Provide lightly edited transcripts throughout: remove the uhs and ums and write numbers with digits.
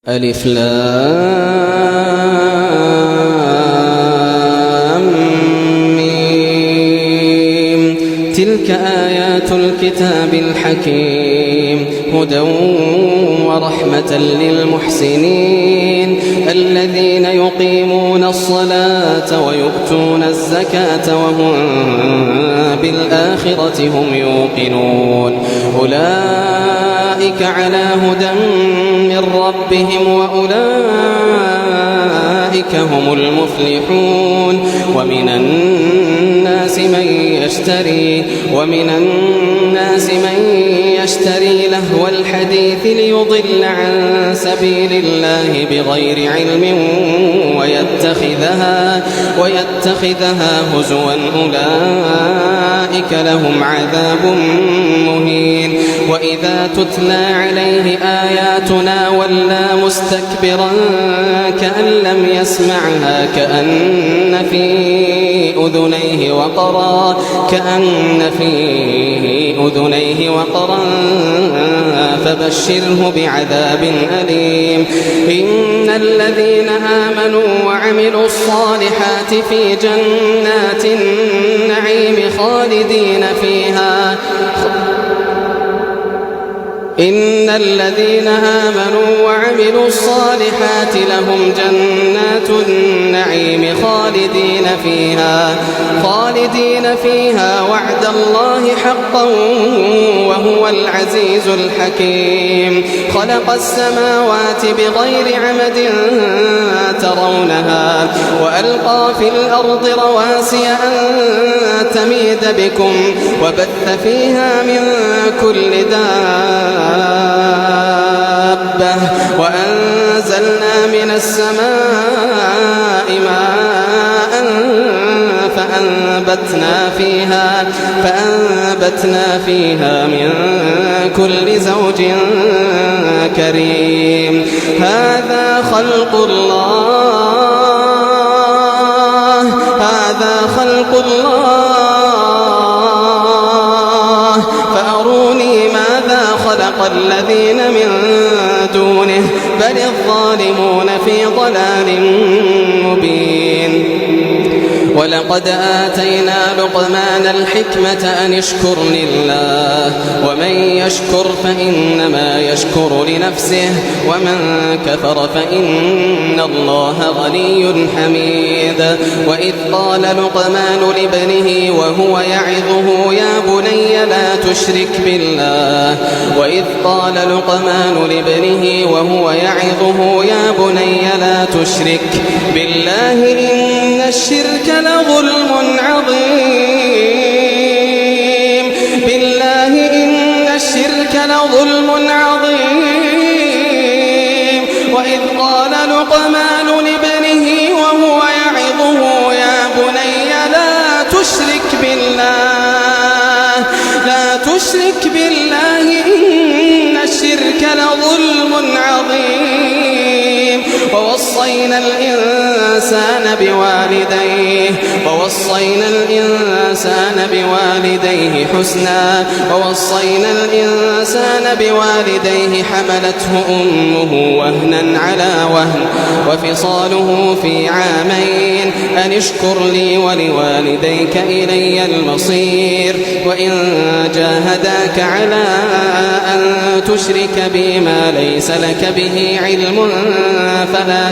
ألف لام ميم. تلك آيات الكتاب الحكيم هدى ورحمة للمحسنين الذين يقيمون الصلاة ويؤتون الزكاة وهم بالآخرة هم يوقنون أولئك على هدى من ربهم وأولئك هم المفلحون. ومن الناس من يشتري لهو الحديث ليضل عن سبيل الله بغير علم ويتخذها هزوا أولئك لهم عذاب مهين. وإذا تتلى عليه آياتنا ولى مستكبرا كأن لم يسمعها كأن في أذنيه وقرا فبشره بعذاب أليم. إن الذين آمنوا وعملوا الصالحات في جنات النعيم خالدين فيها إن الذين آمنوا وعملوا الصالحات لهم جنات النعيم خالدين فيها وعد الله حقا وهو العزيز الحكيم. خلق السماوات بغير عمد ترونها وألقى في الأرض رواسي أن تميد بكم وبث فيها من كل دابة وأنزلنا من السماء ماء فأنبتنا فيها من كل زوج كريم. هذا خلق الله فأروني ماذا خلق الذين من دونه بل الظالمون في ضلال مبين. ولقد آتينا لقمان الحكمة أن اشكر لله ومن يشكر فإنما يشكر لنفسه ومن كفر فإن الله غني حميد. وإذ قال لقمان لابنه وهو يعظه يا بني لا تشرك بالله إن الشرك لظلم عظيم. وإذ قال لقمان لابنه وهو يعظه يا بني لا تشرك بالله إن الشرك لظلم عظيم. ووصينا الإنسان بوالديه حسنا بوالديه حملته أمه وهنا على وهن وفصاله في عامين أن اشكر لي ولوالديك إلي المصير. وإن جاهداك على أن تشرك بي ما ليس لك به علم فلا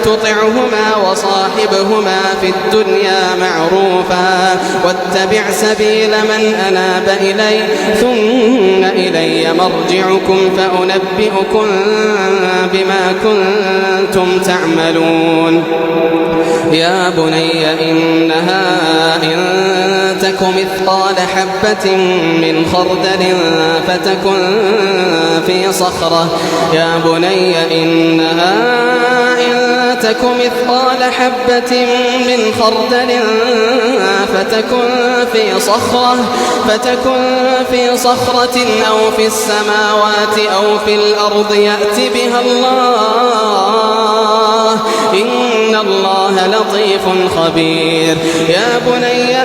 تطعهما وصاحبهما في الدنيا معروفا واتبع سبيل من أناب إلي ثم إلي مرجعكم فأنبئكم بما كنتم تعملون. يا بني إنها إن تك مثقال حبة من خردل فتكن في صخرة تك مثقال حبة من خردل فتكن في صخرة أو في السماوات أو في الأرض يأت بها الله إن الله لطيف خبير. يا بني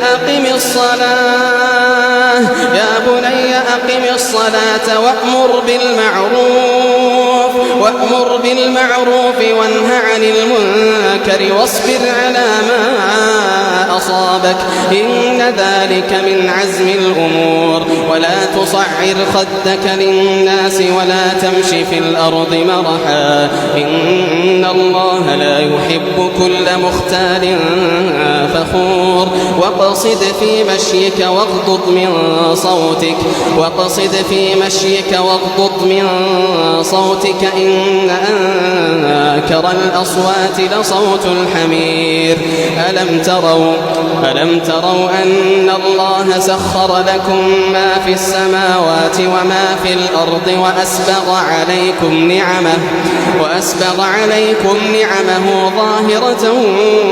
أقم الصلاة وأمر بالمعروف وانه عن المنكر واصبر على ما أصابك إن ذلك من عزم الأمور. ولا تصعر خدك للناس ولا تمشي في الأرض مرحا إن الله لا يحب كل مختال فخور. واقصد في مشيك واغضض من صوتك إن أنكر الأصوات لصوت الحمير. ألم تروا أن الله سخر لكم ما في السماوات وما في الأرض وأسبغ عليكم نعمه ظاهرة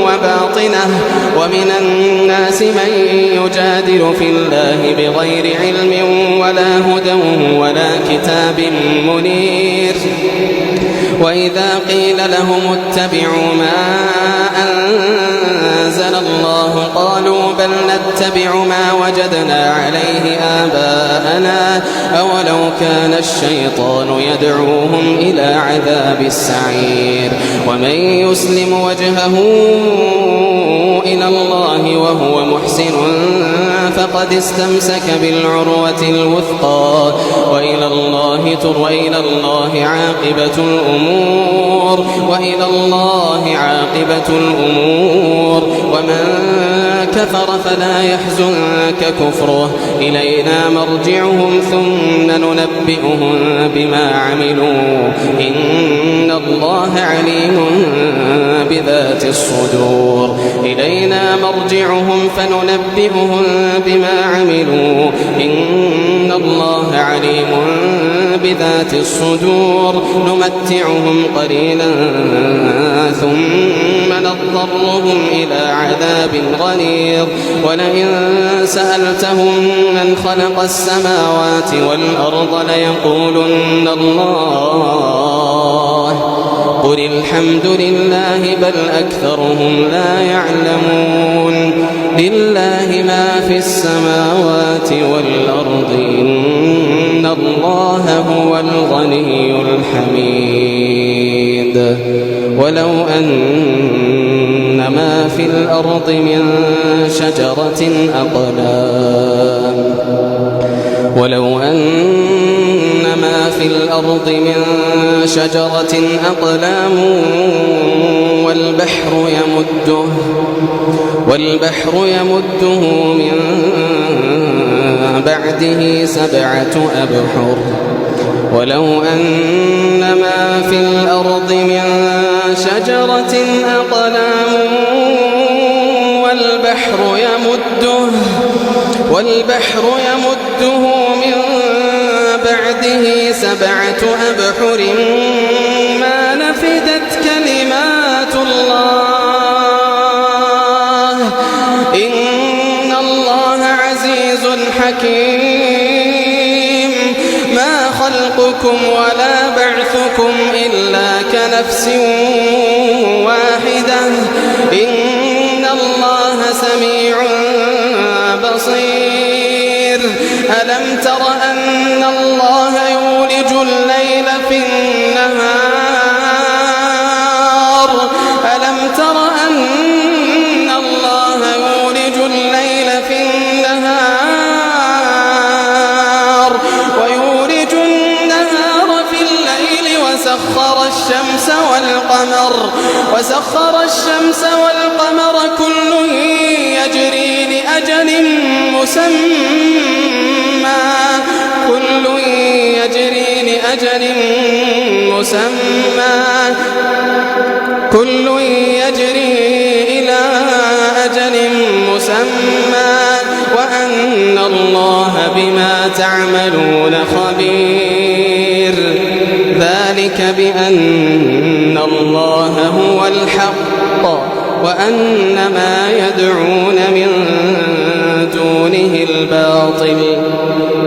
وباطنة ومن الناس من يجادل في الله بغير علم ولا هدى ولا كتاب منير. وإذا قيل لهم اتبعوا ما أنزل الله قالوا بل نتبع ما وجدنا عليه آباءنا أولو كان الشيطان يدعوهم إلى عذاب السعير. ومن يسلم وجهه إلى الله وهو محسن فقد استمسك بالعروة الوثقى وإلى الله عاقبة الأمور. ومن كفر فلا يحزنك كفره إلينا مرجعهم ثم ننبئهم بما عملوا إن الله عليم بذات الصدور. إلينا مرجعهم فننبئهم بما عملوا إن الله عليم بذات الصدور. نمتعهم قليلا ثم نضطرهم إلى عذاب غليظ. ولئن سألتهم من خلق السماوات والأرض ليقولن الله قل الحمد لله بل أكثرهم لا يعلمون. لله ما في السماوات والأرض إن الله هو الغني الحميد. ولو أن ما في الأرض من شجرة أقلام والبحر يمده من بعده 7 أبحر ولو أن ما في الأرض من شجرة أقلام والبحر يمده من بعده 7 أبحر ما نفدت كلمات الله إن الله عزيز حكيم. ما خلقكم ولا بعثكم إلا كنفس واحدة إن الله سميع بصير. ألم تر أن الله يولج الليل في النهار ويولج النهار في الليل وسخر الشمس والقمر كل يجري لأجل مسمى كل يجري إلى أجل مسمى وأن الله بما تعملون خبير. ذلك بأن الله هو الحق وأن ما يدعون من دونه الباطل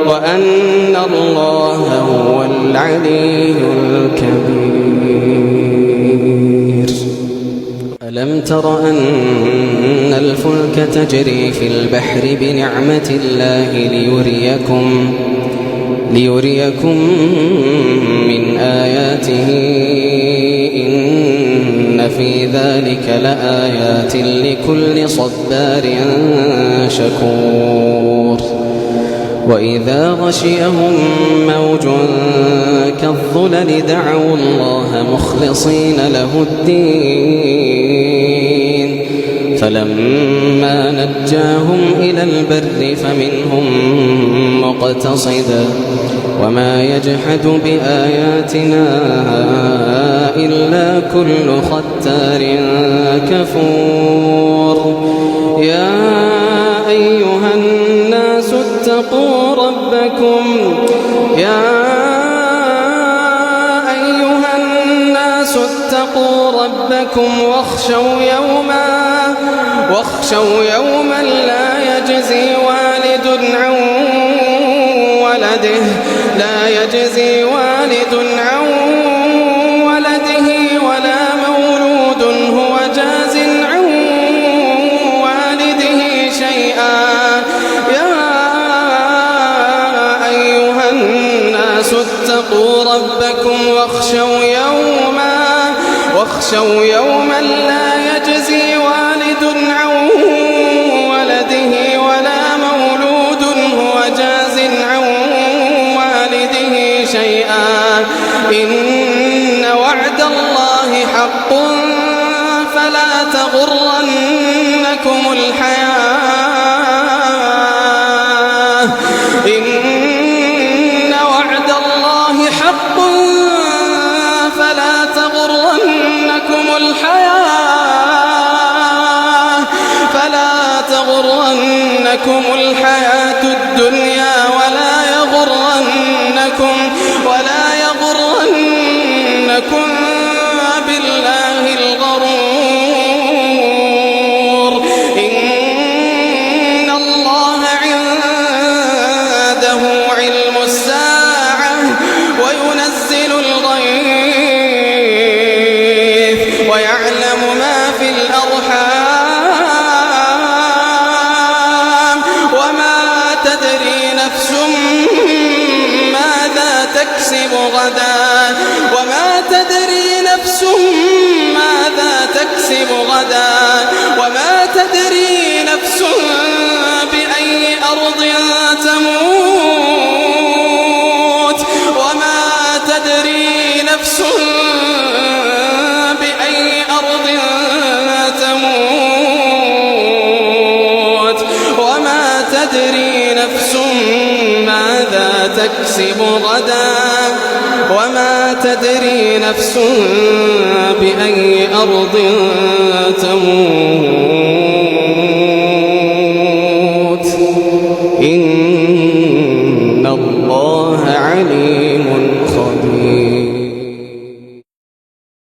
وأن الله هو العلي الكبير. ألم تر أن الفلك تجري في البحر بنعمة الله ليريكم من آياته إن في ذلك لآيات لكل صبار شكور. وإذا غشيهم موج كالظلل دعوا الله مخلصين له الدين فلما نجاهم إلى البر فمنهم مقتصد وما يجحد بآياتنا إلا كل ختار كفور. يا أيها الناس اتقوا ربكم واخشوا يوما لا يجزي والد عن ولده ولا مولود هو جاز عن والده شيئا. يا أيها الناس اتقوا ربكم واخشوا يوما لا يجزي والد عن ولده ولا مولود هو جاز عن والده شيئا. إن وعد الله حق فلا تغرنكم الحياة إن وعد الله حق فلا تغرنكم الحياة الدنيا ولا يغرنكم بالله الغرور. إن الله عنده علم الساعة وينزل الغيث ويعلم ما في الأرحام وما تدري نفس ماذا تكسب غدا وما تدري نفس بأي أرض تموت وما تدري نفس ماذا تكسب غدا وما تدري نفس بأي أرض تموت إن الله عليم